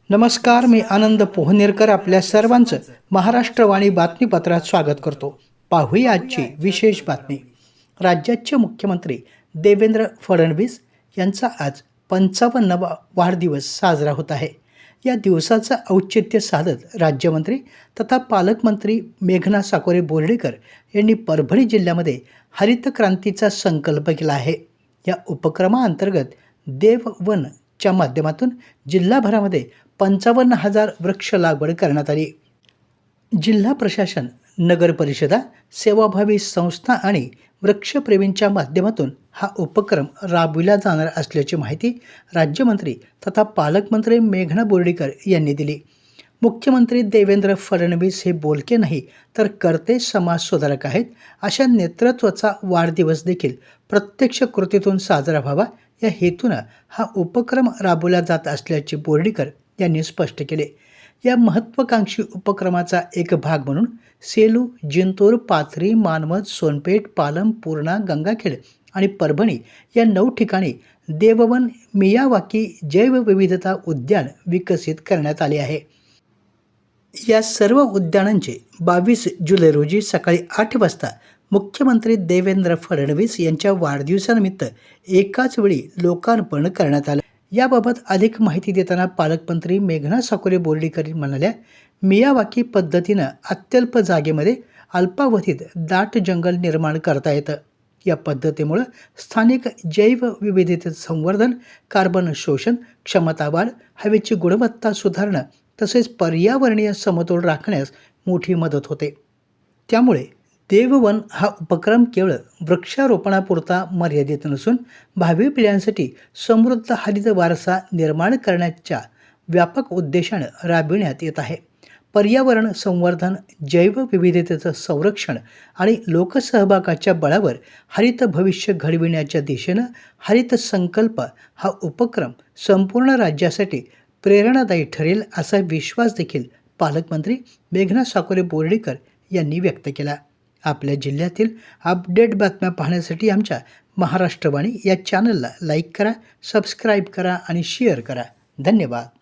नमस्कार, मी आनंद पोहनेरकर आपल्या सर्वांचं महाराष्ट्रवाणी बातमीपत्रात स्वागत करतो. पाहूया आजची विशेष बातमी. राज्याचे मुख्यमंत्री देवेंद्र फडणवीस यांचा आज 55वा वाढदिवस साजरा होत आहे. या दिवसाचं औचित्य साधत राज्यमंत्री तथा पालकमंत्री मेघना साकोरे बोर्डीकर यांनी परभणी जिल्ह्यामध्ये हरित क्रांतीचा संकल्प केला आहे. या उपक्रमाअंतर्गत देववनच्या माध्यमातून जिल्हाभरामध्ये 55,000 वृक्ष लागवड करण्यात आली. जिल्हा प्रशासन, नगर परिषदा, सेवाभावी संस्था आणि वृक्षप्रेमींच्या माध्यमातून हा उपक्रम राबविला जाणार असल्याची माहिती राज्यमंत्री तथा पालकमंत्री मेघना बोर्डीकर यांनी दिली. मुख्यमंत्री देवेंद्र फडणवीस हे बोलके नाही तर करते समाजसुधारक आहेत. अशा नेतृत्वाचा वाढदिवस देखील प्रत्यक्ष कृतीतून साजरा व्हावा या हेतूनं हा उपक्रम राबवला जात असल्याचे बोर्डीकर यांनी स्पष्ट केले. या महत्त्वाकांक्षी उपक्रमाचा एक भाग म्हणून सेलू, जिंतूर, पाथरी, मानवत, सोनपेठ, पालम, पूर्णा, गंगाखेड आणि परभणी या 9 ठिकाणी देववन मियावाकी जैवविविधता उद्यान विकसित करण्यात आले आहे. या सर्व उद्यानांचे 22 जुलै रोजी सकाळी 8 वाजता मुख्यमंत्री देवेंद्र फडणवीस यांच्या वाढदिवसानिमित्त एकाच वेळी लोकार्पण करण्यात आलं. याबाबत अधिक माहिती देताना पालकमंत्री मेघना साकोरे बोर्डीकर म्हणाल्या, मियावाकी पद्धतीनं अत्यल्प जागेमध्ये अल्पावधीत दाट जंगल निर्माण करता येतं. या पद्धतीमुळं स्थानिक जैवविविधतेचं संवर्धन, कार्बन शोषण क्षमता वाढ, हवेची गुणवत्ता सुधारणं तसेच पर्यावरणीय समतोल राखण्यास मोठी मदत होते. त्यामुळे देववन हा उपक्रम केवळ वृक्षारोपणापुरता मर्यादित नसून भावी पिढ्यांसाठी समृद्ध हरित वारसा निर्माण करण्याच्या व्यापक उद्देशानं राबविण्यात येत आहे. पर्यावरण संवर्धन, जैवविविधतेचं संरक्षण आणि लोकसहभागाच्या बळावर हरित भविष्य घडविण्याच्या दिशेनं हरित संकल्प हा उपक्रम संपूर्ण राज्यासाठी प्रेरणादायी ठरेल असा विश्वास देखील पालकमंत्री मेघना साकोरे बोर्डीकर यांनी व्यक्त केला. आपल्या जिल्ह्यातील अपडेट बातम्या पाहण्यासाठी आमच्या महाराष्ट्रवाणी या चॅनलला लाईक करा, सबस्क्राईब करा आणि शेअर करा. धन्यवाद.